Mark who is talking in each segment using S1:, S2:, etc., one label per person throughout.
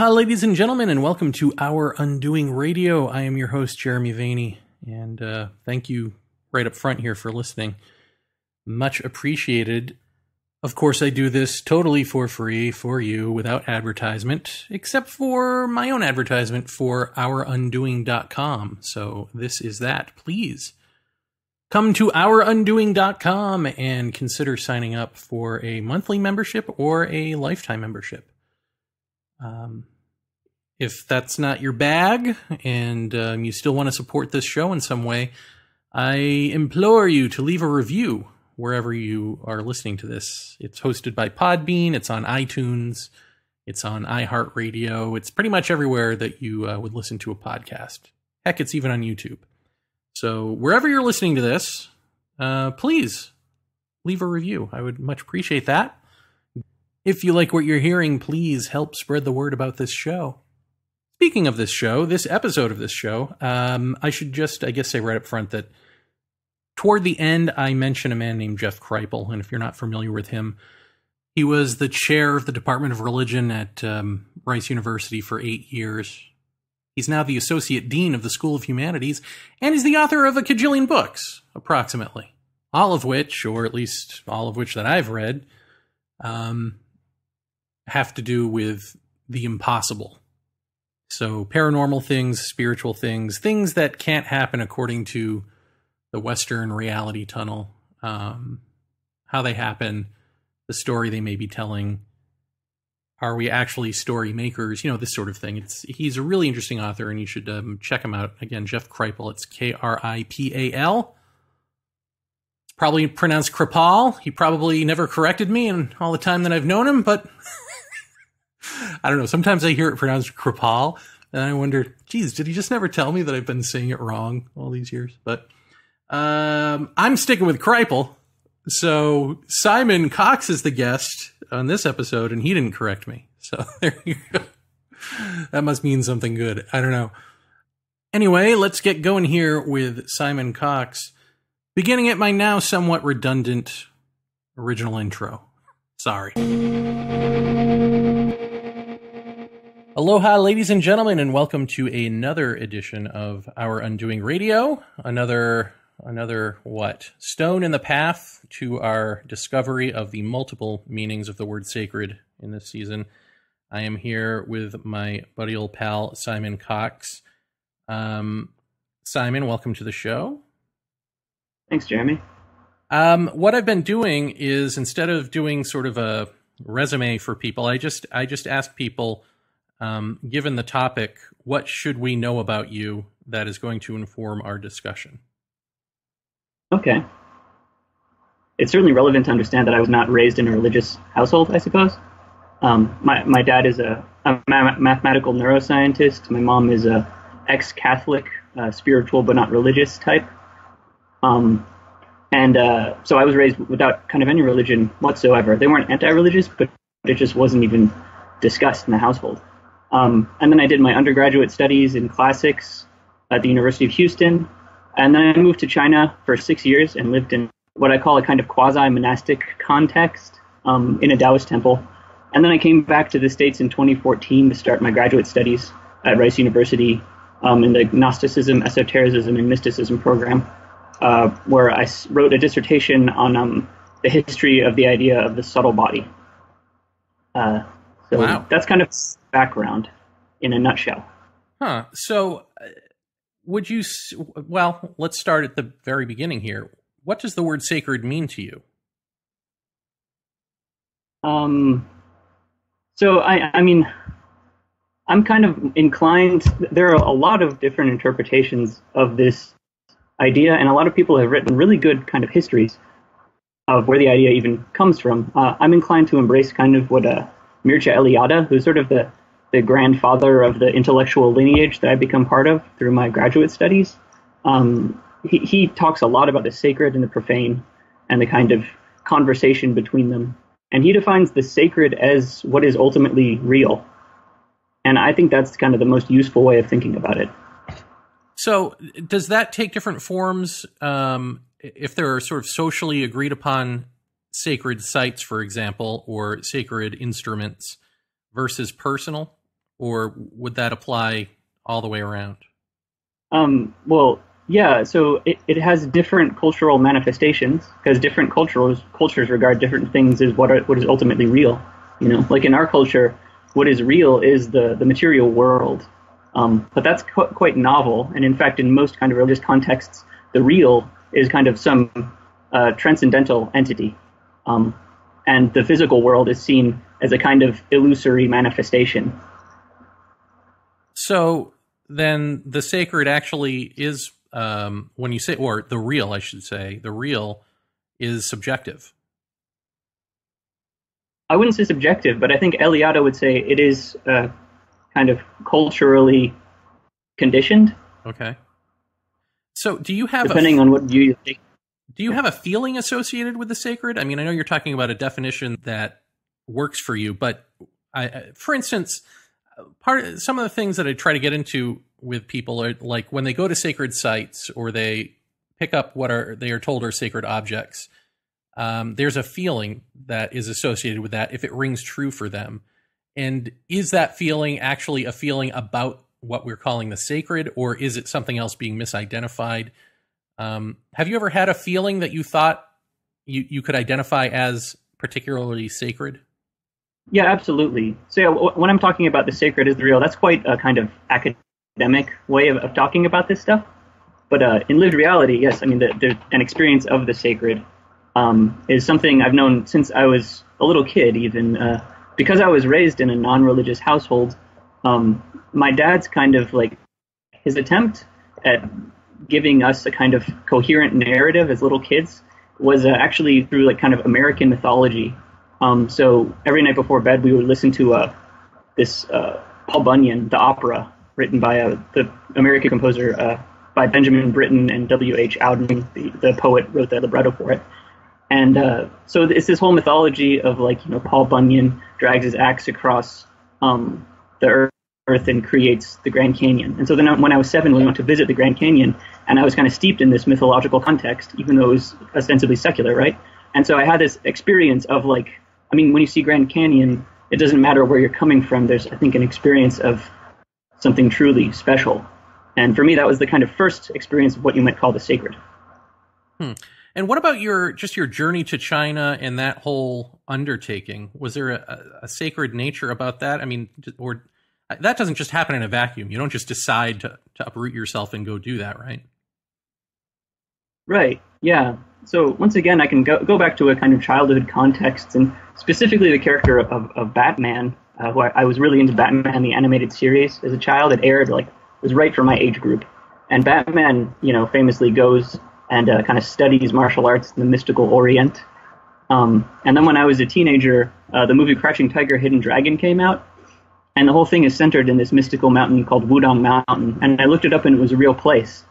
S1: Aloha, ladies and gentlemen, and welcome to Our Undoing Radio. I am your host, Jeremy Vaeni, and thank you right up front here for listening. Much appreciated. Of course, I do this totally for free for you without advertisement, except for my own advertisement for OurUndoing.com. So this is that. Please come to OurUndoing.com and consider signing up for a monthly membership or a lifetime membership. If that's not your bag and you still want to support this show in some way, I implore you to leave a review wherever you are listening to this. It's hosted by Podbean. It's on iTunes. It's on iHeartRadio. It's pretty much everywhere that you would listen to a podcast. Heck, it's even on YouTube. So wherever you're listening to this, please leave a review. I would much appreciate that. If you like what you're hearing, please help spread the word about this show. Speaking of this show, this episode of this show, I should just, say right up front that toward the end, I mention a man named Jeff Kripal, and if you're not familiar with him, he was the chair of the Department of Religion at Rice University for 8 years. He's now the Associate Dean of the School of Humanities, and he's the author of a cajillion books, approximately. All of which, or at least all of which that I've read, have to do with the impossible. So paranormal things, spiritual things, things that can't happen according to the Western reality tunnel, how they happen, the story they may be telling. Are we actually story makers? You know, this sort of thing. He's a really interesting author, and you should check him out. Again, Jeff Kripal. It's Kripal. It's probably pronounced Kripal. He probably never corrected me in all the time that I've known him, but I don't know. Sometimes I hear it pronounced Kripal, and I wonder, geez, did he just never tell me that I've been saying it wrong all these years? But I'm sticking with Kripal. So Simon Cox is the guest on this episode, and he didn't correct me. So there you go. That must mean something good. I don't know. Anyway, let's get going here with Simon Cox, beginning at my now somewhat redundant original intro. Sorry. Aloha, ladies and gentlemen, and welcome to another edition of Our Undoing Radio. Another what? Stone in the path to our discovery of the multiple meanings of the word sacred in this season. I am here with my buddy old pal, Simon Cox. Simon, welcome to the show.
S2: Thanks, Jeremy.
S1: What I've been doing is, instead of doing sort of a resume for people, I just ask people, given the topic, what should we know about you that is going to inform our discussion?
S2: Okay. It's certainly relevant to understand that I was not raised in a religious household, I suppose. My dad is a mathematical neuroscientist. My mom is a ex-Catholic, spiritual but not religious type. So I was raised without kind of any religion whatsoever. They weren't anti-religious, but it just wasn't even discussed in the household. And then I did my undergraduate studies in classics at the University of Houston. And then I moved to China for 6 years and lived in what I call a kind of quasi-monastic context in a Daoist temple. And then I came back to the States in 2014 to start my graduate studies at Rice University in the Gnosticism, Esotericism, and Mysticism program, where I wrote a dissertation on the history of the idea of the subtle body.
S1: Wow.
S2: That's kind of background in a nutshell.
S1: Huh. So let's start at the very beginning here. What does the word sacred mean to you?
S2: So I mean, I'm kind of inclined, there are a lot of different interpretations of this idea, and a lot of people have written really good kind of histories of where the idea even comes from. I'm inclined to embrace kind of what Mircea Eliade, who's sort of the grandfather of the intellectual lineage that I've become part of through my graduate studies. He talks a lot about the sacred and the profane and the kind of conversation between them. And he defines the sacred as what is ultimately real. And I think that's kind of the most useful way of thinking about it.
S1: So does that take different forms if there are sort of socially agreed upon sacred sites, for example, or sacred instruments versus personal? or would that apply all the way around?
S2: Well, yeah. So it has different cultural manifestations because different cultures regard different things as what is ultimately real. You know, like in our culture, what is real is the material world. But that's quite novel, and in fact, in most kind of religious contexts, the real is kind of some transcendental entity, and the physical world is seen as a kind of illusory manifestation.
S1: So then the sacred actually is, when you say, or the real, I should say, the real is subjective.
S2: I wouldn't say subjective, but I think Eliade would say it is kind of culturally conditioned.
S1: Okay. So do you have,
S2: depending on what you think.
S1: Do you have a feeling associated with the sacred? I mean, I know you're talking about a definition that works for you, but for instance, some of the things that I try to get into with people are like when they go to sacred sites or they pick up they are told are sacred objects. There's a feeling that is associated with that if it rings true for them. And is that feeling actually a feeling about what we're calling the sacred, or is it something else being misidentified? Have you ever had a feeling that you thought you could identify as particularly sacred?
S2: Yeah, absolutely. So yeah, when I'm talking about the sacred is the real, that's quite a kind of academic way of talking about this stuff. But in lived reality, yes, I mean, an experience of the sacred is something I've known since I was a little kid, even because I was raised in a non-religious household. My dad's kind of like his attempt at giving us a kind of coherent narrative as little kids was actually through like kind of American mythology. So every night before bed, we would listen to this Paul Bunyan, the opera, written by the American composer by Benjamin Britten and W.H. Auden, the poet, wrote the libretto for it. And so it's this whole mythology of like, you know, Paul Bunyan drags his axe across the earth and creates the Grand Canyon. And so then when I was 7, we went to visit the Grand Canyon, and I was kind of steeped in this mythological context, even though it was ostensibly secular, right? And so I had this experience of like, I mean, when you see Grand Canyon, it doesn't matter where you're coming from. There's, I think, an experience of something truly special. And for me, that was the kind of first experience of what you might call the sacred.
S1: And what about your journey to China and that whole undertaking? Was there a sacred nature about that? I mean, or that doesn't just happen in a vacuum. You don't just decide to uproot yourself and go do that, right?
S2: Right. Yeah. So once again, I can go back to a kind of childhood context, and specifically the character of Batman, who I was really into Batman, the animated series as a child. It aired was right for my age group. And Batman, you know, famously goes and kind of studies martial arts in the mystical Orient. And then when I was a teenager, the movie Crouching Tiger, Hidden Dragon came out. And the whole thing is centered in this mystical mountain called Wudong Mountain. And I looked it up, and it was a real place,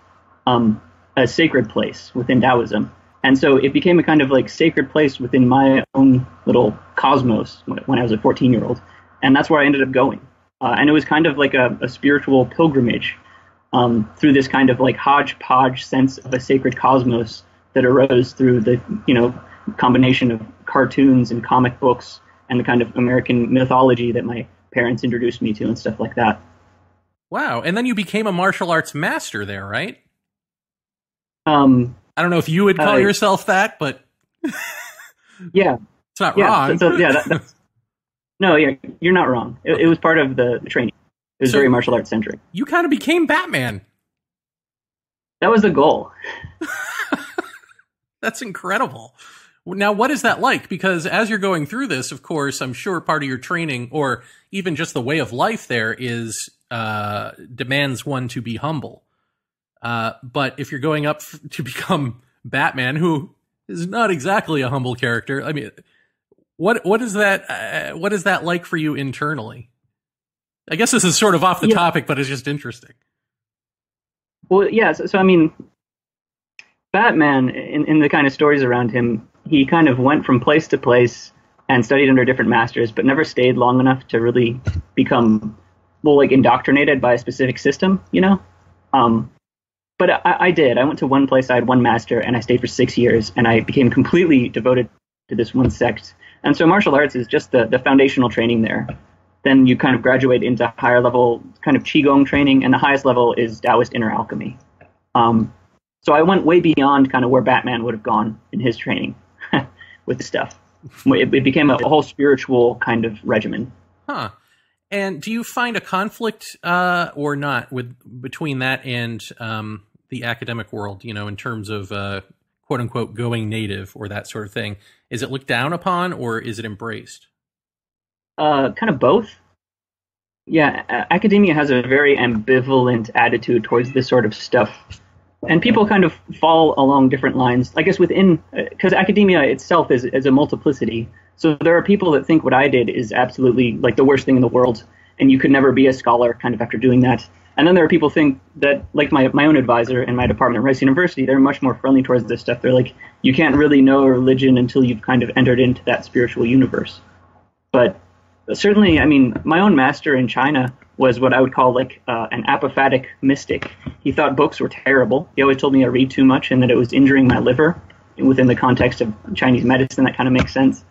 S2: a sacred place within Daoism. And so it became a kind of like sacred place within my own little cosmos when I was a 14-year-old. And that's where I ended up going. And it was kind of like a spiritual pilgrimage through this kind of like hodgepodge sense of a sacred cosmos that arose through the, you know, combination of cartoons and comic books and the kind of American mythology that my parents introduced me to and stuff like that.
S1: Wow. And then you became a martial arts master there, right?
S2: I
S1: don't know if you would call yourself that, but
S2: yeah,
S1: it's not wrong.
S2: That's, no, yeah, you're not wrong. It was part of the training. It was very martial arts centric.
S1: You kind of became Batman.
S2: That was the goal.
S1: That's incredible. Now, what is that like? Because as you're going through this, of course, I'm sure part of your training, or even just the way of life there, is demands one to be humble. But if you're going up to become Batman, who is not exactly a humble character, I mean, what is that like for you internally? I guess this is sort of off the topic, but it's just interesting.
S2: Well, yeah. So I mean, Batman, in the kind of stories around him, he kind of went from place to place and studied under different masters, but never stayed long enough to really become, well, like indoctrinated by a specific system, you know? But I did. I went to one place, I had one master, and I stayed for 6 years, and I became completely devoted to this one sect. And so martial arts is just the foundational training there then you kind of graduate into higher level kind of Qigong training, and the highest level is Daoist inner alchemy. So I went way beyond kind of where Batman would have gone in his training with the stuff. It became a whole spiritual kind of regimen.
S1: Huh. And do you find a conflict or not between that and the academic world, in terms of quote unquote going native or that sort of thing? Is it looked down upon or is it embraced?
S2: Kind of both. Yeah, academia has a very ambivalent attitude towards this sort of stuff. And people kind of fall along different lines, I guess, because academia itself is a multiplicity. So there are people that think what I did is absolutely like the worst thing in the world, and you could never be a scholar kind of after doing that. And then there are people who think that, like my own advisor in my department at Rice University, they're much more friendly towards this stuff. They're like, you can't really know a religion until you've kind of entered into that spiritual universe. But certainly, I mean, my own master in China was what I would call like an apophatic mystic. He thought books were terrible. He always told me I read too much and that it was injuring my liver. Within the context of Chinese medicine, that kind of makes sense.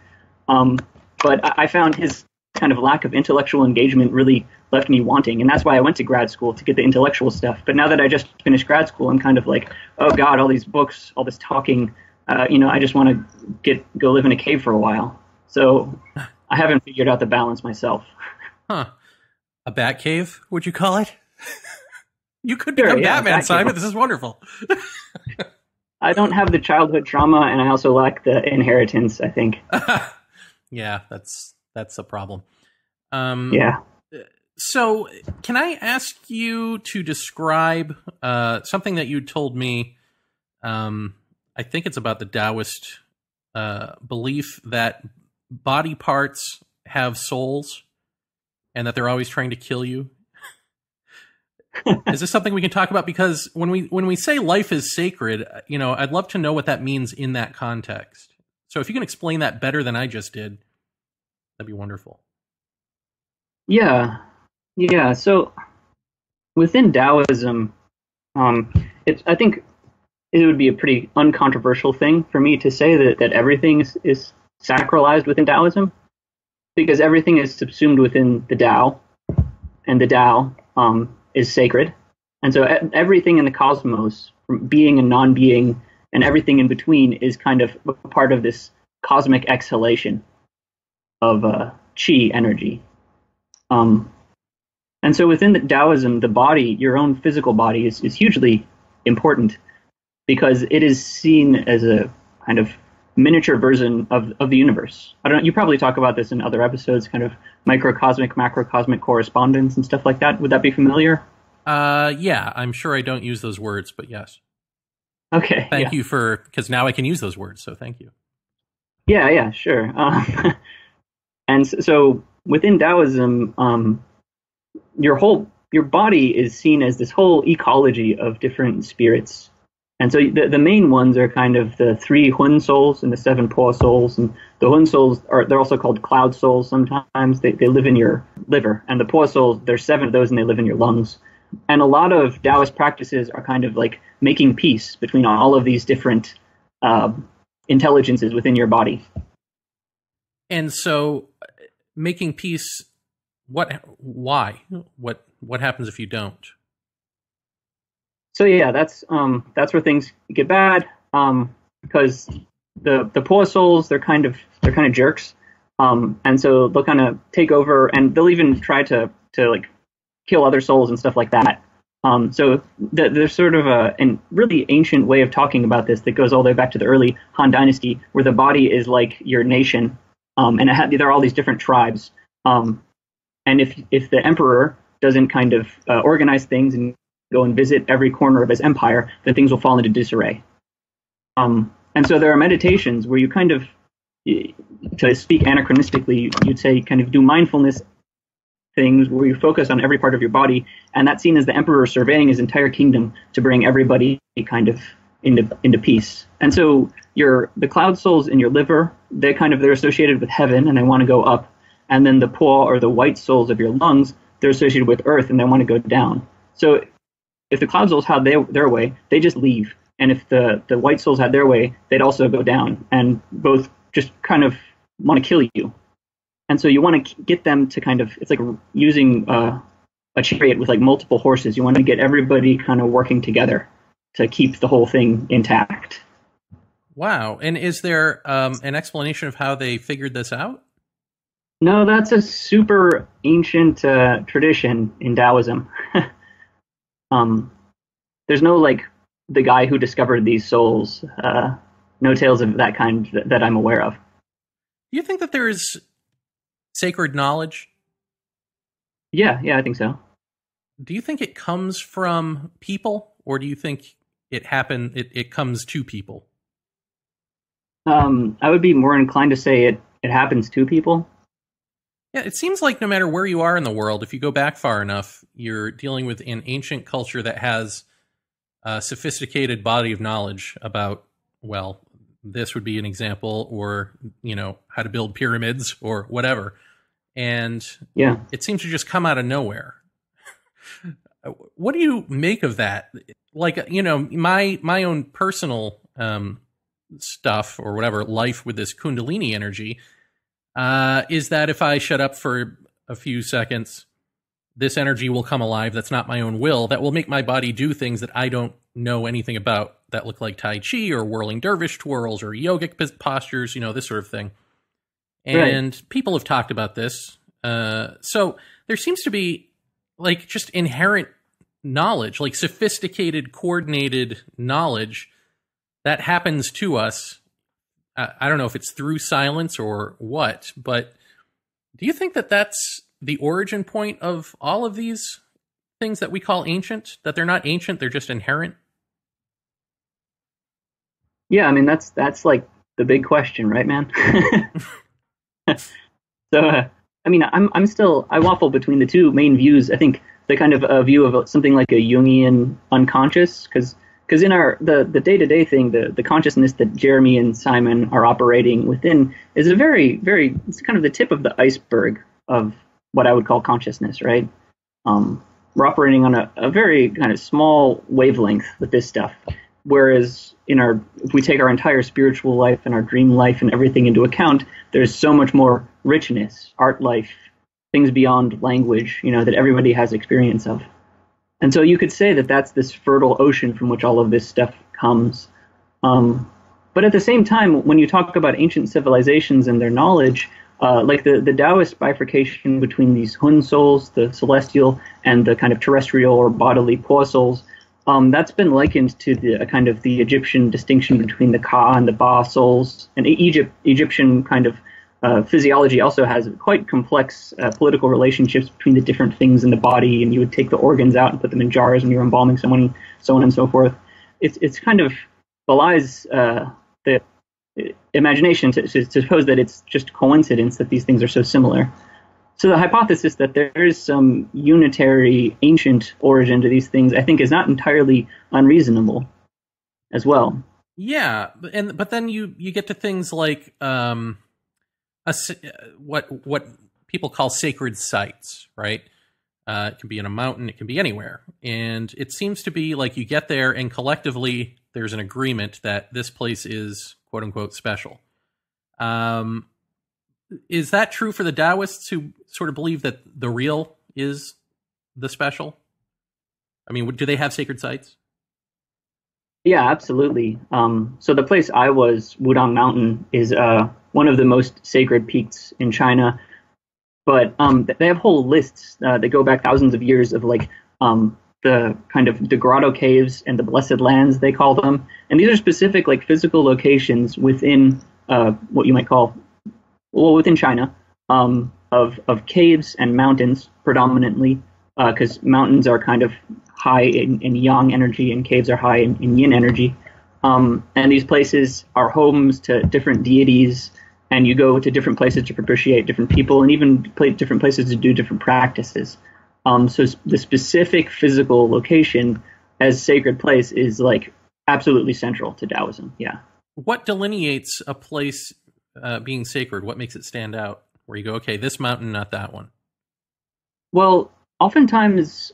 S2: But I found his kind of lack of intellectual engagement really left me wanting. And that's why I went to grad school, to get the intellectual stuff. But now that I just finished grad school, I'm kind of like, oh God, all these books, all this talking, I just want to go live in a cave for a while. So I haven't figured out the balance myself.
S1: Huh. A bat cave, would you call it? You could become Batman, Simon. This is wonderful.
S2: I don't have the childhood trauma, and I also lack the inheritance, I think.
S1: Yeah, that's a problem.
S2: Yeah.
S1: So can I ask you to describe something that you told me? I think it's about the Daoist belief that body parts have souls and that they're always trying to kill you. Is this something we can talk about? Because when we say life is sacred, I'd love to know what that means in that context. So if you can explain that better than I just did, that'd be wonderful.
S2: Yeah. So within Daoism, I think it would be a pretty uncontroversial thing for me to say that everything is sacralized within Daoism, because everything is subsumed within the Tao, and the Tao is sacred. And so everything in the cosmos, from being and non-being, and everything in between, is kind of a part of this cosmic exhalation of Qi energy. And so within the Taoism, the body, your own physical body, is hugely important, because it is seen as a kind of miniature version of the universe. You probably talk about this in other episodes, kind of microcosmic, macrocosmic correspondence and stuff like that. Would that be familiar?
S1: Yeah, I'm sure I don't use those words, but yes.
S2: Okay.
S1: Thank you because now I can use those words, so thank you.
S2: Yeah, sure. And so within Taoism, your body is seen as this whole ecology of different spirits. And so the main ones are kind of the 3 Hun souls and the 7 Po souls. And the Hun souls they're also called cloud souls sometimes. They live in your liver. And the Po souls, there's 7 of those and they live in your lungs. And a lot of Taoist practices are kind of like making peace between all of these different intelligences within your body.
S1: And so making peace, why? What happens if you don't?
S2: So yeah, that's where things get bad, because the poor souls, they're kind of jerks, and so they'll kind of take over, and they'll even try to like kill other souls and stuff like that. So there's sort of a really ancient way of talking about this that goes all the way back to the early Han Dynasty, where the body is like your nation, and there are all these different tribes, and if the emperor doesn't kind of organize things and go and visit every corner of his empire, then things will fall into disarray. And so there are meditations where you kind of, to speak anachronistically, you'd say kind of do mindfulness things where you focus on every part of your body, and that's seen as the emperor surveying his entire kingdom to bring everybody kind of into peace. And so the cloud souls in your liver, they're associated with heaven and they want to go up, and then the Po or the white souls of your lungs, they're associated with earth and they want to go down. So if the cloud souls had their way, they just leave. And if the white souls had their way, they'd also go down. And both just kind of want to kill you. And so you want to get them to kind of, it's like using a chariot with like multiple horses. You want to get everybody kind of working together to keep the whole thing intact.
S1: Wow. And is there an explanation of how they figured this out?
S2: No, that's a super ancient tradition in Taoism. There's no like the guy who discovered these souls. No tales of that kind that I'm aware of.
S1: Do you think that there is sacred knowledge?
S2: Yeah, I think so.
S1: Do you think it comes from people, or do you think it comes to people?
S2: I would be more inclined to say it happens to people.
S1: Yeah, it seems like no matter where you are in the world, if you go back far enough, you're dealing with an ancient culture that has a sophisticated body of knowledge about, well, this would be an example, or, how to build pyramids or whatever. And
S2: yeah,
S1: it seems to just come out of nowhere. What do you make of that? Like, my own personal stuff or whatever, life with this Kundalini energy, is that if I shut up for a few seconds, this energy will come alive. That's not my own will. That will make my body do things that I don't know anything about, that look like Tai Chi or whirling dervish twirls or yogic postures, this sort of thing. And right. People have talked about this. So there seems to be like just inherent knowledge, like sophisticated, coordinated knowledge that happens to us. I don't know if it's through silence or what, but do you think that that's the origin point of all of these things that we call ancient? That they're not ancient, they're just inherent?
S2: Yeah, I mean, that's like the big question, right, man? So, I mean, I waffle between the two main views. I think the kind of view of something like a Jungian unconscious, because in the day-to-day thing, the consciousness that Jeremy and Simon are operating within is a very, very, it's kind of the tip of the iceberg of what I would call consciousness, right? We're operating on a very kind of small wavelength with this stuff. Whereas if we take our entire spiritual life and our dream life and everything into account, there's so much more richness, art life, things beyond language, that everybody has experience of. And so you could say that that's this fertile ocean from which all of this stuff comes. But at the same time, when you talk about ancient civilizations and their knowledge, like the Daoist bifurcation between these Hun souls, the celestial, and the kind of terrestrial or bodily Po souls, that's been likened to the kind of the Egyptian distinction between the Ka and the Ba souls. And Egyptian kind of physiology also has quite complex political relationships between the different things in the body, and you would take the organs out and put them in jars when you're embalming someone, so on and so forth. It's kind of belies the imagination to suppose that it's just coincidence that these things are so similar. So the hypothesis that there is some unitary ancient origin to these things, I think, is not entirely unreasonable as well.
S1: Yeah, but then you get to things like what people call sacred sites, right? It can be in a mountain, it can be anywhere. And it seems to be like you get there and collectively there's an agreement that this place is quote unquote special. Is that true for the Daoists who sort of believe that the real is the special? I mean, do they have sacred sites?
S2: Yeah, absolutely. So the place I was, Wudang Mountain, is one of the most sacred peaks in China. But they have whole lists that go back thousands of years of like the kind of the grotto caves and the blessed lands, they call them. And these are specific like physical locations within what you might call, within China, of caves and mountains predominantly, because mountains are kind of high in yang energy and caves are high in yin energy. And these places are homes to different deities, and you go to different places to propitiate different people and even different places to do different practices. So the specific physical location as sacred place is like absolutely central to Taoism. Yeah.
S1: What delineates a place being sacred? What makes it stand out? Where you go, okay, this mountain, not that one.
S2: Well, oftentimes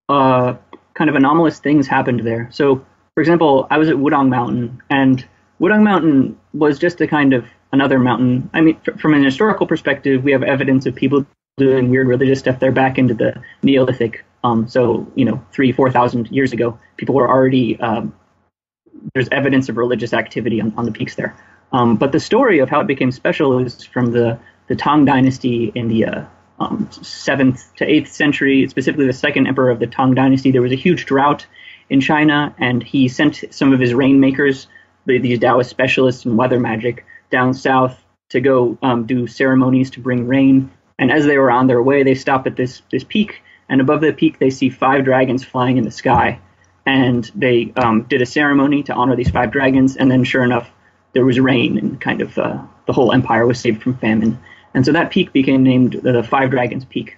S2: kind of anomalous things happened there. So, for example, I was at Wudang Mountain, and Wudang Mountain was just a kind of another mountain. I mean, from an historical perspective, we have evidence of people doing weird religious stuff there back into the Neolithic. So, 3,000-4,000 years ago, people were already, there's evidence of religious activity on the peaks there. But the story of how it became special is from the Tang Dynasty in the 7th to 8th century, specifically the second emperor of the Tang Dynasty. There was a huge drought in China, and he sent some of his rainmakers, these Daoist specialists in weather magic, down south to go do ceremonies to bring rain. And as they were on their way, they stop at this peak, and above the peak they see 5 dragons flying in the sky. And they did a ceremony to honor these 5 dragons, and then sure enough, there was rain, and kind of the whole empire was saved from famine. And so that peak became named the 5 Dragons Peak.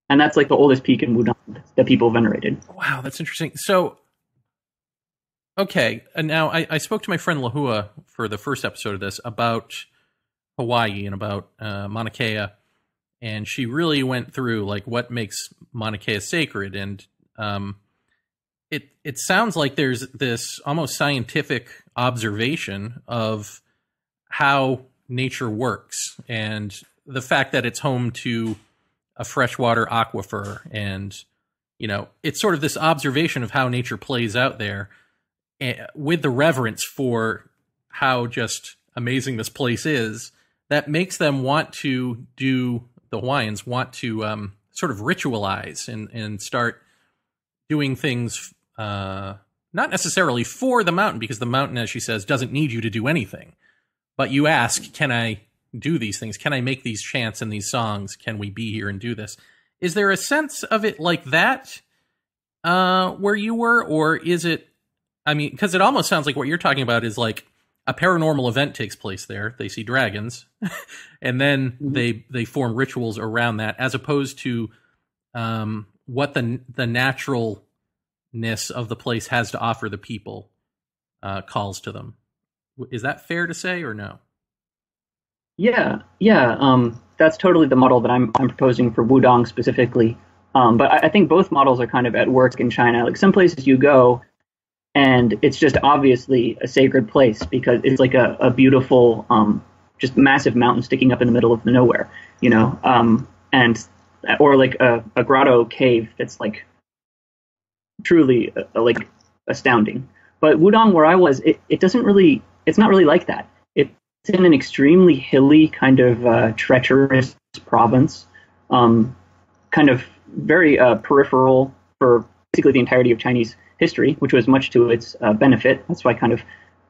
S2: And that's like the oldest peak in Wudang that people venerated.
S1: Wow, that's interesting. So, okay, and now I spoke to my friend Lahua for the first episode of this about Hawaii and about Mauna Kea, and she really went through like what makes Mauna Kea sacred, and it sounds like there's this almost scientific observation of how nature works, and the fact that it's home to a freshwater aquifer, and it's sort of this observation of how nature plays out there, with the reverence for how just amazing this place is, that makes them want to do, the Hawaiians want to sort of ritualize and start doing things, not necessarily for the mountain, because the mountain, as she says, doesn't need you to do anything. But you ask, can I do these things? Can I make these chants and these songs? Can we be here and do this? Is there a sense of it like that where you were? Or is it, I mean, because it almost sounds like what you're talking about is like a paranormal event takes place there. They see dragons, and then they form rituals around that, as opposed to what the naturalness of the place has to offer the people calls to them. Is that fair to say, or no?
S2: Yeah. That's totally the model that I'm proposing for Wudang specifically. But I think both models are kind of at work in China. Like some places you go, and it's just obviously a sacred place because it's like a beautiful, just massive mountain sticking up in the middle of nowhere, and or like a grotto cave that's like truly like astounding. But Wudang, where I was, it doesn't really. It's not really like that. It's in an extremely hilly, kind of treacherous province, kind of very peripheral for basically the entirety of Chinese history, which was much to its benefit. That's why kind of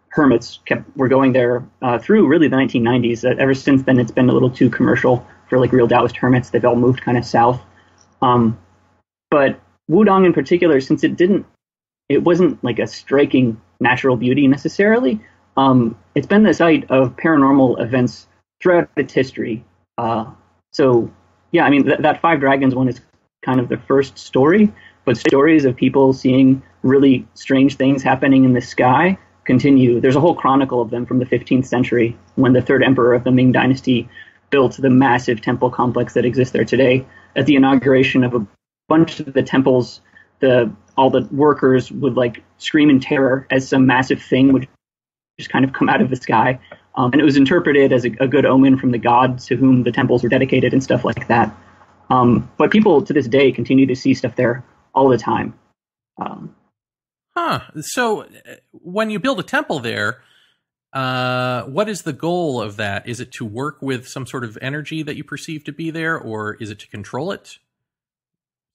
S2: hermits were going there through really the 1990s. Ever since then, it's been a little too commercial for like real Daoist hermits. They've all moved kind of south. But Wudang in particular, since it wasn't like a striking natural beauty necessarily. It's been the site of paranormal events throughout its history. So, yeah, I mean, that 5 Dragons one is kind of the first story, but stories of people seeing really strange things happening in the sky continue. There's a whole chronicle of them from the 15th century when the 3rd emperor of the Ming Dynasty built the massive temple complex that exists there today. At the inauguration of a bunch of the temples, all the workers would like scream in terror as some massive thing would just kind of come out of the sky. And it was interpreted as a good omen from the gods to whom the temples were dedicated and stuff like that. But people to this day continue to see stuff there all the time.
S1: So when you build a temple there, what is the goal of that? Is it to work with some sort of energy that you perceive to be there, or is it to control it?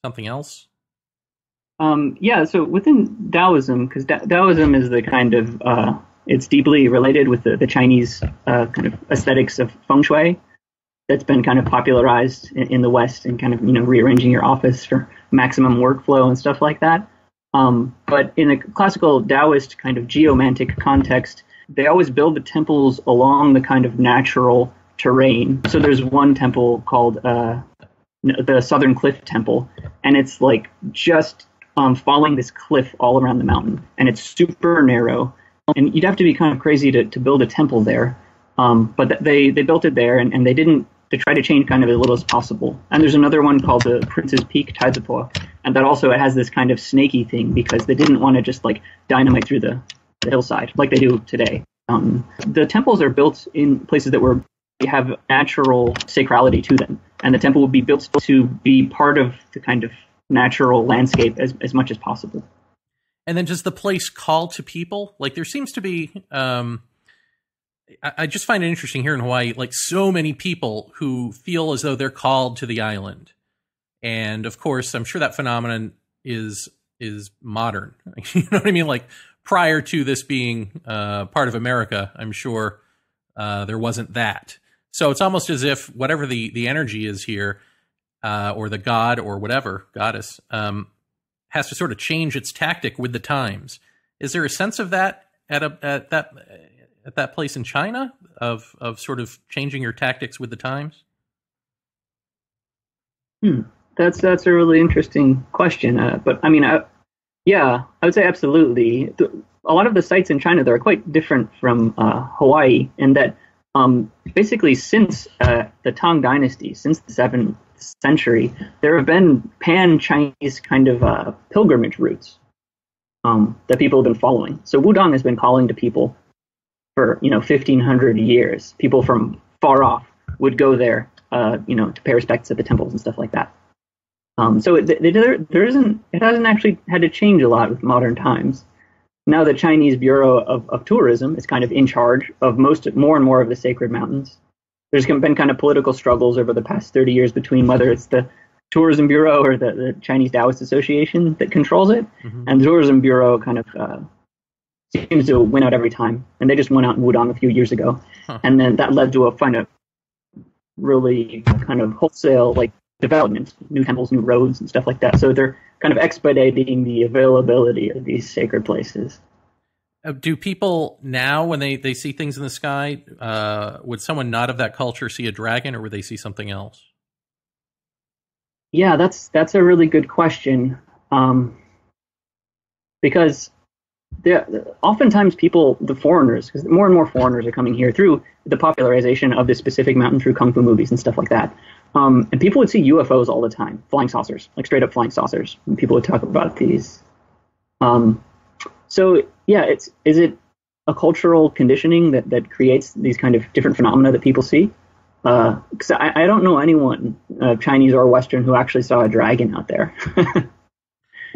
S1: Something else? So within Daoism, because Daoism is the kind of it's deeply related with the Chinese kind of aesthetics of feng shui that's been kind of popularized in the West, and kind of rearranging your office for maximum workflow and stuff like that. But in a classical Daoist kind of geomantic context, they always build the temples along the kind of natural terrain. So there's one temple called the Southern Cliff Temple, and it's like just following this cliff all around the mountain, and it's super narrow. And you'd have to be kind of crazy to build a temple there. But they built it there, and they try to change kind of as little as possible. And there's another one called the Prince's Peak Taizipo, and that also has this kind of snaky thing because they didn't want to just like dynamite through the hillside like they do today.
S2: The temples are built in places that have natural sacrality to them, and the temple would be built to be part of the kind of natural landscape as much as possible.
S1: And then does the place call to people? Like there seems to be, I just find it interesting here in Hawaii, like so many people who feel as though they're called to the island. And of course, I'm sure that phenomenon is modern. You know what I mean? Like prior to this being part of America, I'm sure there wasn't that. So it's almost as if whatever the energy is here, or the god or whatever, goddess, has to sort of change its tactic with the times. Is there a sense of that at that place in China of sort of changing your tactics with the times?
S2: That's a really interesting question. But I mean, I would say absolutely. A lot of the sites in China, they're quite different from Hawaii in that basically since the Tang Dynasty, since the 7th century, there have been pan-Chinese kind of pilgrimage routes that people have been following. So Wudang has been calling to people for 1,500 years. People from far off would go there, to pay respects at the temples and stuff like that. So it hasn't actually had to change a lot with modern times. Now the Chinese Bureau of Tourism is kind of in charge of more and more of the sacred mountains. There's been kind of political struggles over the past 30 years between whether it's the Tourism Bureau or the Chinese Daoist Association that controls it. Mm-hmm. And the Tourism Bureau kind of seems to win out every time. And they just went out in Wudang a few years ago. Huh. And then that led to a really kind of wholesale development, new temples, new roads and stuff like that. So they're kind of expediting the availability of these sacred places.
S1: Do people now, when they see things in the sky, would someone not of that culture see a dragon, or would they see something else?
S2: Yeah, that's a really good question. Because oftentimes the foreigners, because more and more foreigners are coming here through the popularization of this specific mountain through kung fu movies and stuff like that. And people would see UFOs all the time, flying saucers, like straight up flying saucers. And people would talk about these. So yeah, is it a cultural conditioning that creates these kind of different phenomena that people see? Because I don't know anyone, Chinese or Western, who actually saw a dragon out there.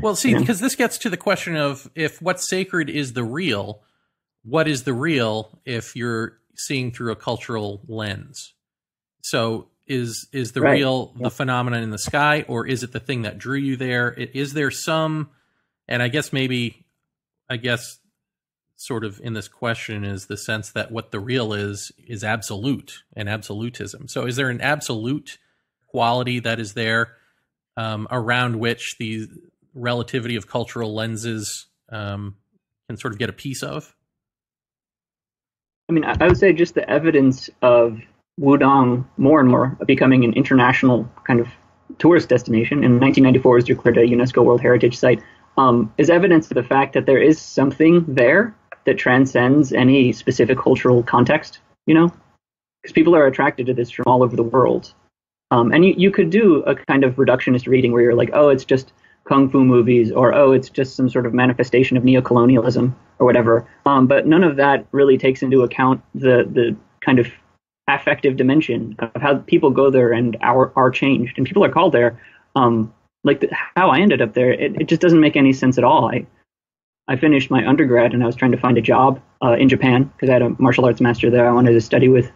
S1: Well, see, because this gets to the question of if what's sacred is the real, what is the real if you're seeing through a cultural lens? So is the right. real the phenomenon in the sky, or is it the thing that drew you there? Is there some, and I guess sort of in this question is the sense that what the real is absolute and absolutism. So is there an absolute quality that is there around which the relativity of cultural lenses can sort of get a piece of?
S2: I mean, I would say just the evidence of Wudang more and more becoming an international kind of tourist destination. In 1994, it was declared a UNESCO World Heritage Site. Is evidence of the fact that there is something there that transcends any specific cultural context, because people are attracted to this from all over the world. And you could do a kind of reductionist reading where you're like, oh, it's just kung fu movies, or oh, it's just some sort of manifestation of neocolonialism or whatever. But none of that really takes into account the kind of affective dimension of how people go there and are changed. And people are called there. How I ended up there, it just doesn't make any sense at all. I finished my undergrad and I was trying to find a job in Japan because I had a martial arts master there I wanted to study with.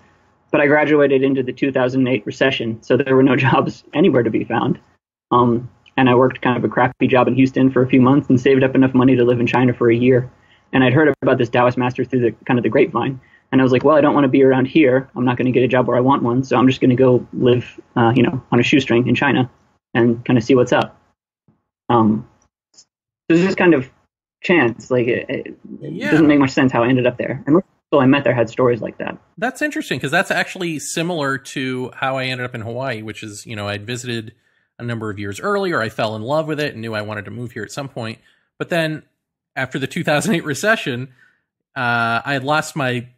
S2: But I graduated into the 2008 recession, so there were no jobs anywhere to be found. And I worked kind of a crappy job in Houston for a few months and saved up enough money to live in China for a year. And I'd heard about this Daoist master through the grapevine. And I was like, well, I don't want to be around here. I'm not going to get a job where I want one. So I'm just going to go live, on a shoestring in China and kind of see what's up. So it's just kind of chance. It doesn't make much sense how I ended up there. And most people I met there had stories like that.
S1: That's interesting because that's actually similar to how I ended up in Hawaii, which is, I'd visited a number of years earlier. I fell in love with it and knew I wanted to move here at some point. But then after the 2008 recession, I had lost my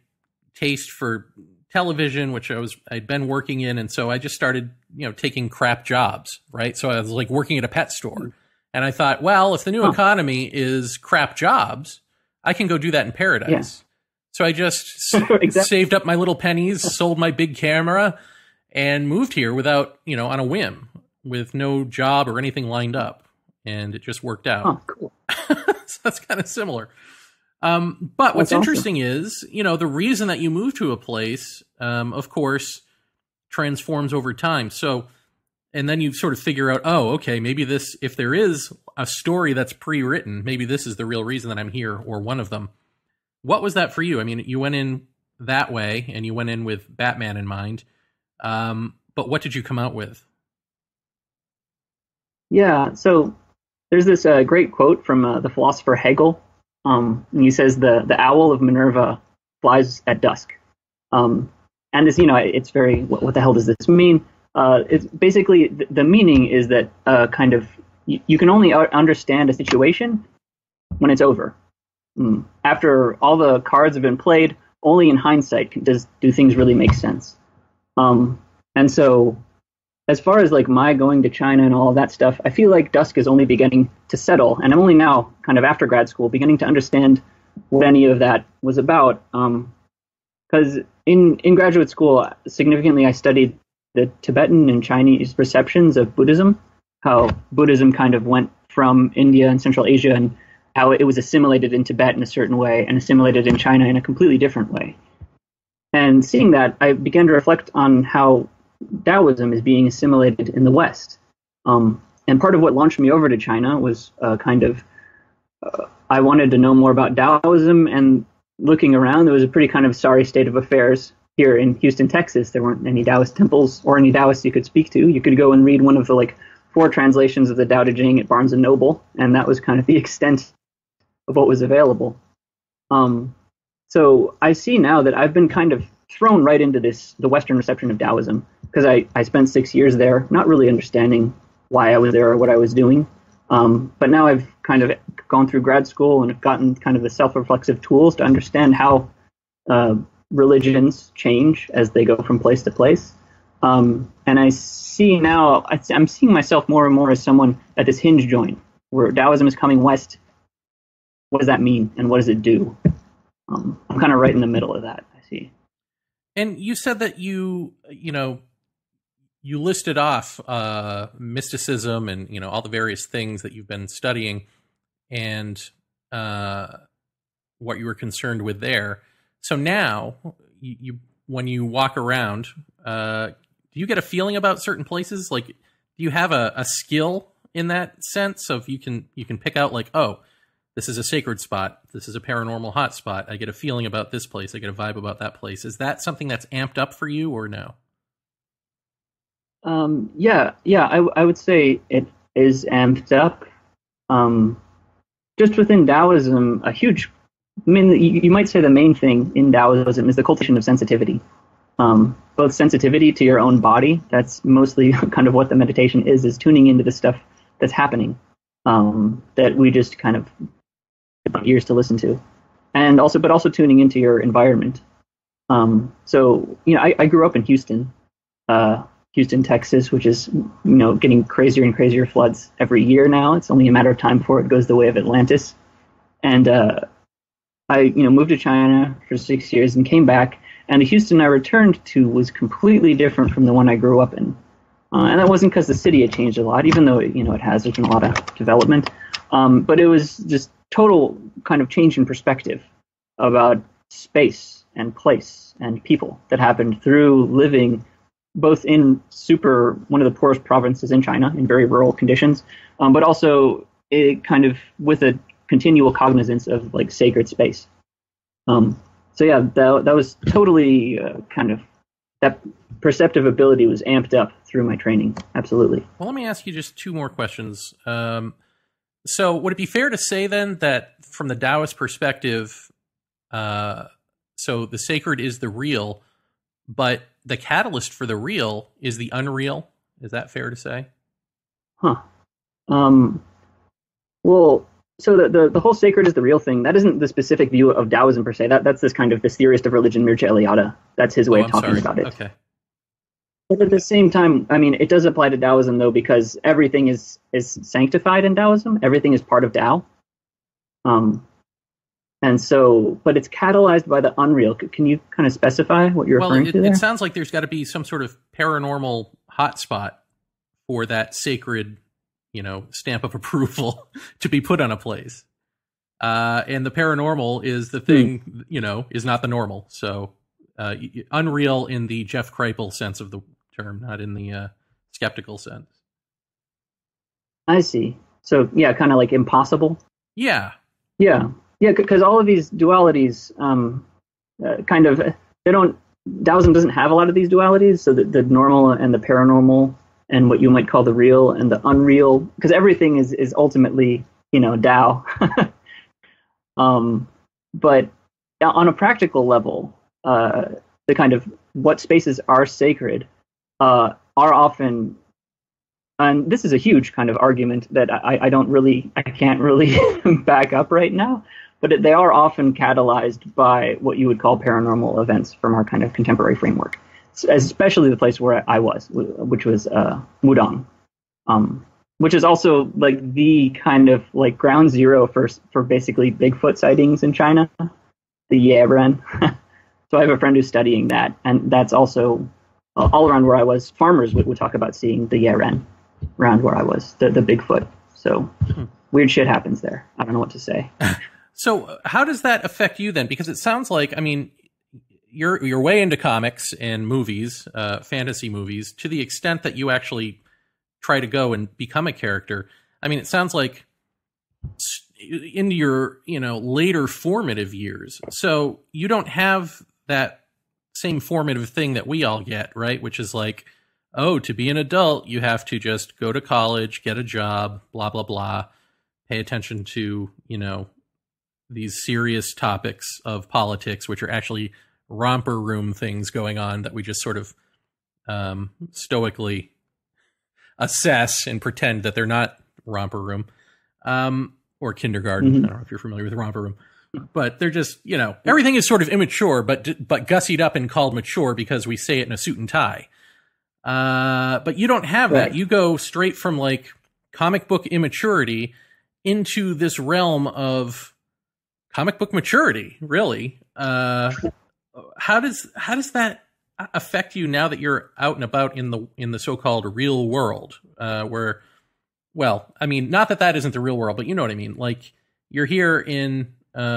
S1: taste for television, which I'd been working in. And so I just started, taking crap jobs, right? So I was like working at a pet store. And I thought, well, if the new economy is crap jobs, I can go do that in paradise. So I just
S2: Exactly.
S1: saved up my little pennies, sold my big camera, and moved here without, on a whim, with no job or anything lined up. And it just worked out.
S2: Oh, cool.
S1: So that's kind of similar. But what's interesting is, the reason that you move to a place, of course, transforms over time. So, and then you sort of figure out, oh, okay, maybe this, if there is a story that's pre-written, maybe this is the real reason that I'm here, or one of them. What was that for you? I mean, you went in that way, and you went in with Batman in mind. But what did you come out with?
S2: Yeah, so there's this great quote from the philosopher Hegel. And he says the owl of Minerva flies at dusk. And this, it's very, what the hell does this mean? It's basically, the meaning is that kind of, you can only understand a situation when it's over. After all the cards have been played, only in hindsight do things really make sense. And so, as far as like my going to China and all of that stuff, I feel like dusk is only beginning to settle, and I'm only now, kind of after grad school, beginning to understand what any of that was about. Because in graduate school, significantly, I studied the Tibetan and Chinese perceptions of Buddhism, how Buddhism kind of went from India and Central Asia, and how it was assimilated in Tibet in a certain way and assimilated in China in a completely different way. And seeing that, I began to reflect on how Daoism is being assimilated in the West. And part of what launched me over to China was I wanted to know more about Daoism, and looking around, there was a pretty kind of sorry state of affairs here in Houston, Texas. There weren't any Daoist temples or any Daoists you could speak to. You could go and read one of the 4 translations of the Tao Te Ching at Barnes & Noble, and that was kind of the extent of what was available. So I see now that I've been kind of thrown right into the Western reception of Daoism, because I spent 6 years there, not really understanding why I was there or what I was doing. But now I've kind of gone through grad school and have gotten kind of the self-reflexive tools to understand how religions change as they go from place to place. And I see now, I'm seeing myself more and more as someone at this hinge joint, where Daoism is coming west. What does that mean, and what does it do? I'm kind of right in the middle of that, I see.
S1: And you said that you listed off mysticism and, all the various things that you've been studying and what you were concerned with there. So now, when you walk around, do you get a feeling about certain places? Like, do you have a skill in that sense of you can pick out oh, this is a sacred spot, this is a paranormal hot spot, I get a feeling about this place, I get a vibe about that place. Is that something that's amped up for you, or no?
S2: Yeah, I would say it is amped up. Just within Taoism, you might say the main thing in Taoism is the cultivation of sensitivity. Both sensitivity to your own body, that's mostly kind of what the meditation is tuning into the stuff that's happening, that we just kind of have ears to listen to, and also tuning into your environment. So, I grew up in Houston, Texas, which is, getting crazier and crazier floods every year now. It's only a matter of time before it goes the way of Atlantis. And I, moved to China for 6 years and came back. And the Houston I returned to was completely different from the one I grew up in. And that wasn't because the city had changed a lot, even though, it has. There's been a lot of development. But it was just total kind of change in perspective about space and place and people that happened through living both in one of the poorest provinces in China in very rural conditions, but also it kind of with a continual cognizance of sacred space. So yeah, that was totally kind of, that perceptive ability was amped up through my training. Absolutely.
S1: Well, let me ask you just 2 more questions. So would it be fair to say then that from the Taoist perspective, so the sacred is the real, but the catalyst for the real is the unreal? Is that fair to say?
S2: Huh. Well, so the whole sacred is the real thing. That isn't the specific view of Taoism per se. That's this theorist of religion, Mircea Eliade. That's his way of talking about it. Okay. But at the same time, it does apply to Taoism, though, because everything is sanctified in Taoism. Everything is part of Tao. And so, but it's catalyzed by the unreal. Can you kind of specify what you're referring to there?
S1: It sounds like there's got to be some sort of paranormal hotspot for that sacred, stamp of approval to be put on a place. And the paranormal is the thing, is not the normal. So unreal in the Jeff Kripal sense of the term, not in the skeptical sense.
S2: I see. So, yeah, kind of like impossible.
S1: Yeah.
S2: Yeah. Yeah, because all of these dualities Taoism doesn't have a lot of these dualities. So the normal and the paranormal and what you might call the real and the unreal, because everything is ultimately, Tao. But on a practical level, the kind of what spaces are sacred are often, and this is a huge kind of argument that I can't really back up right now, but they are often catalyzed by what you would call paranormal events from our kind of contemporary framework, especially the place where I was, which was Wudong, which is also like the kind of like ground zero for basically Bigfoot sightings in China, the Yeren. So I have a friend who's studying that, and that's also all around where I was. Farmers would talk about seeing the Yeren around where I was, the Bigfoot. So weird shit happens there. I don't know what to say.
S1: So how does that affect you then? Because it sounds like, you're way into comics and movies, fantasy movies, to the extent that you actually try to go and become a character. It sounds like into your, later formative years. So you don't have that same formative thing that we all get, right? Which is like, oh, to be an adult, you have to just go to college, get a job, blah, blah, blah, pay attention to, these serious topics of politics, which are actually romper room things going on that we just sort of stoically assess and pretend that they're not romper room, or kindergarten. I don't know if you're familiar with romper room, but they're just, everything is sort of immature, but gussied up and called mature because we say it in a suit and tie. But you don't have that. You go straight from like comic book immaturity into this realm of comic book maturity, really. How does that affect you now that you're out and about in the so-called real world? Where, well, not that isn't the real world, but you know what I mean. Like you're here in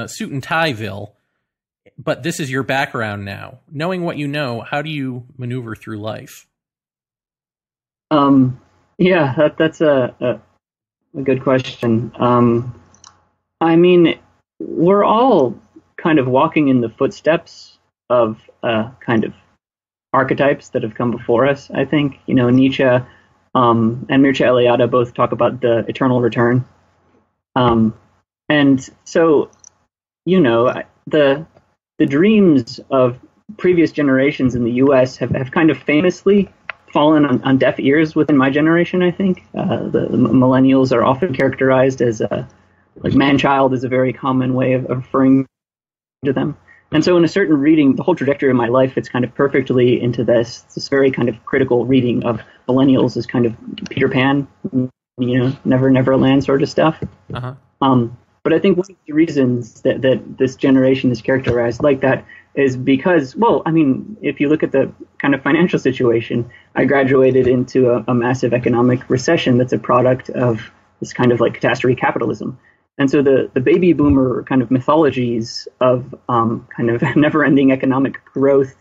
S1: suit and tie-ville, but this is your background now. Knowing what you know, how do you maneuver through life?
S2: Yeah, that's a good question. We're all kind of walking in the footsteps of kind of archetypes that have come before us. I think, Nietzsche and Mircea Eliade both talk about the eternal return. And so, the dreams of previous generations in the U.S. have kind of famously fallen on deaf ears within my generation, I think. The millennials are often characterized as like man-child is a very common way of referring to them. And so in a certain reading, the whole trajectory of my life fits kind of perfectly into this very kind of critical reading of millennials as kind of Peter Pan, Never Land sort of stuff.
S1: Uh-huh.
S2: But I think one of the reasons that this generation is characterized like that is because, if you look at the kind of financial situation, I graduated into a massive economic recession that's a product of this kind of like catastrophe capitalism. And so the baby boomer kind of mythologies of kind of never-ending economic growth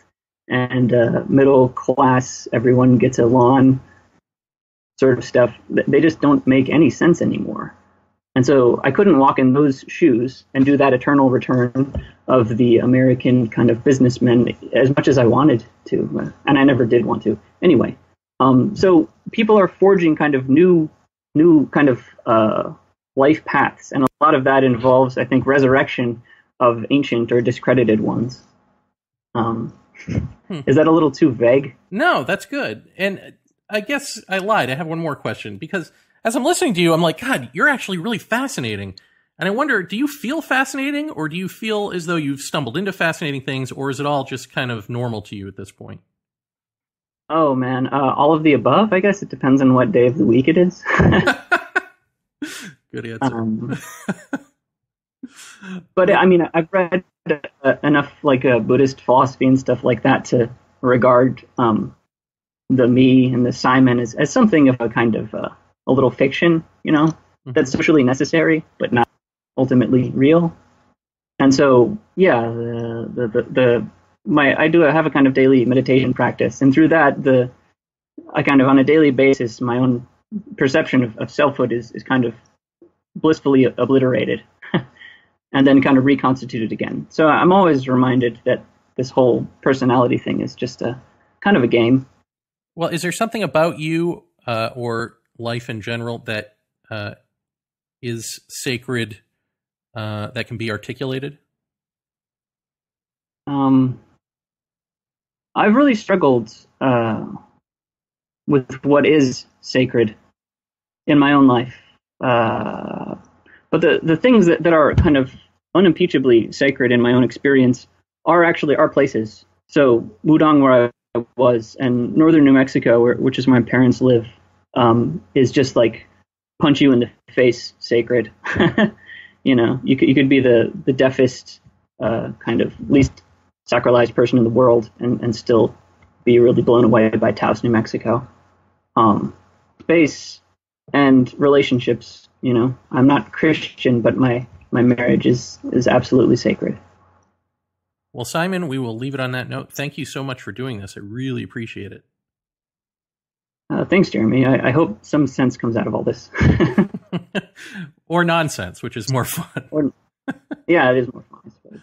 S2: and middle class, everyone gets a lawn sort of stuff, they just don't make any sense anymore. And so I couldn't walk in those shoes and do that eternal return of the American kind of businessmen as much as I wanted to. And I never did want to. Anyway, so people are forging kind of new kind of life paths. And a lot of that involves, I think, resurrection of ancient or discredited ones. Is that a little too vague?
S1: No, that's good. And I guess I lied. I have one more question, because as I'm listening to you, I'm like, God, you're actually really fascinating. And I wonder, do you feel fascinating, or do you feel as though you've stumbled into fascinating things, or is it all just kind of normal to you at this point?
S2: Oh, man. All of the above, I guess. It depends on what day of the week it is.
S1: Good answer.
S2: But I mean, I've read enough like Buddhist philosophy and stuff like that to regard the me and the Simon as something of a kind of a little fiction, you know, that's socially necessary but not ultimately real. And so, yeah, I do have a kind of daily meditation practice, and through that, I kind of on a daily basis, my own perception of selfhood is kind of blissfully obliterated, and then kind of reconstituted again. So I'm always reminded that this whole personality thing is just a kind of a game.
S1: Well, is there something about you or life in general that is sacred that can be articulated?
S2: I've really struggled with what is sacred in my own life. But the things that are kind of unimpeachably sacred in my own experience are actually our places. So Wudong, where I was, and northern New Mexico, which is where my parents live, is just like punch you in the face sacred. You know, you could be the deafest, kind of least sacralized person in the world and still be really blown away by Taos, New Mexico. Space and relationships, you know, I'm not Christian, but my marriage is absolutely sacred.
S1: Well, Simon, we will leave it on that note. Thank you so much for doing this. I really appreciate it.
S2: Thanks, Jeremy. I hope some sense comes out of all this.
S1: Or nonsense, which is more fun.
S2: Yeah, it is more fun, I suppose.